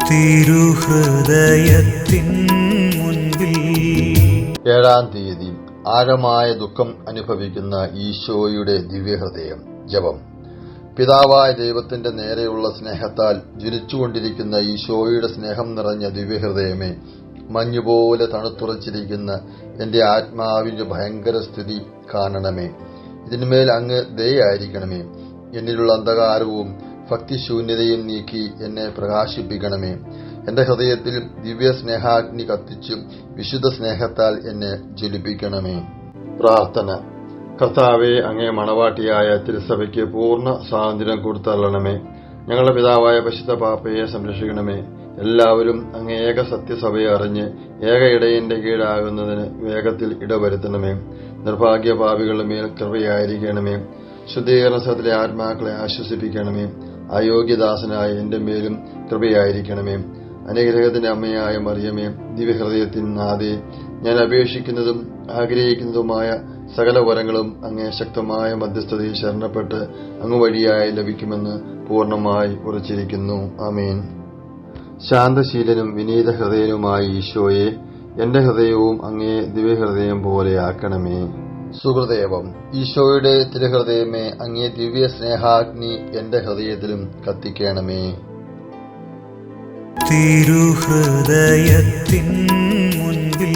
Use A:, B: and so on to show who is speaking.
A: തിരുഹൃദയത്തിൻ മുൻപിൽ
B: 7-ാം തീയതി ആഴമായ ദുഃഖം അനുഭവിക്കുന്ന ഈശോയുടെ ദിവ്യഹൃദയം. ജപം. പിതാവായ ദൈവത്തിന്റെ നേരെയുള്ള സ്നേഹത്താൽ ജ്വലിച്ചുകൊണ്ടിരിക്കുന്ന ഈശോയുടെ സ്നേഹം നിറഞ്ഞ ദിവ്യഹൃദയമേ, മഞ്ഞുപോലെ തണുത്തുറച്ചിരിക്കുന്ന എന്റെ ആത്മാവിന്റെ ഭയങ്കര സ്ഥിതി കാണണമേ. ഇതിന്മേൽ അങ്ങ് ദയയായിരിക്കണമേ. എന്നിലുള്ള അന്ധകാരവും ഭക്തിശൂന്യതയും നീക്കി എന്നെ പ്രകാശിപ്പിക്കണമേ. എന്റെ ഹൃദയത്തിൽ ദിവ്യ സ്നേഹാഗ്നി കത്തിച്ചു വിശുദ്ധ സ്നേഹത്താൽ എന്നെ ജ്വലിപ്പിക്കണമേ. പ്രാർത്ഥന. കർത്താവെ, അങ്ങേ മണവാട്ടിയായ തിരുസഭയ്ക്ക് പൂർണ്ണ സ്വാതന്ത്ര്യം കൊടുത്തള്ളണമേ. ഞങ്ങളുടെ പിതാവായ പരിശുദ്ധ പാപ്പയെ സംരക്ഷിക്കണമേ. എല്ലാവരും അങ്ങേ ഏക സത്യസഭയെ അറിഞ്ഞ് ഏക ഇടയന്റെ കീഴാകുന്നതിന് വേഗത്തിൽ ഇടവരുത്തണമേ. നിർഭാഗ്യ പാപികളുടെ മേൽ കൃപയായിരിക്കണമേ. ശുദ്ധീകരണ സ്ഥലത്തിലെ ആത്മാക്കളെ ആശ്വസിപ്പിക്കണമേ. അയോഗ്യദാസനായ എന്റെ മേലും കൃപയായിരിക്കണമേ. അനുഗ്രഹത്തിന്റെ അമ്മയായ മറിയമേ, ദിവ്യഹൃദയത്തിൻ നാഥേ, ഞാൻ അപേക്ഷിക്കുന്നതും ആഗ്രഹിക്കുന്നതുമായ സകല വരങ്ങളും അങ്ങേ ശക്തമായ മധ്യസ്ഥതയിൽ ശരണപ്പെട്ട് അങ്ങ് വഴിയായി ലഭിക്കുമെന്ന് പൂർണ്ണമായി ഉറച്ചിരിക്കുന്നു. ആമേൻ. ശാന്തശീലനും വിനീത ഹൃദയനുമായ ഈശോയെ, എന്റെ ഹൃദയവും അങ്ങേ ദിവ്യഹൃദയം പോലെയാക്കണമേ. സുഹൃദേവം. ഈശോയുടെ തിരുഹൃദയമേ, അങ്ങേ ദിവ്യ സ്നേഹാഗ്നി എന്റെ ഹൃദയത്തിലും കത്തിക്കണമേ.
A: തിരുഹൃദയത്തിൻ മുൻപിൽ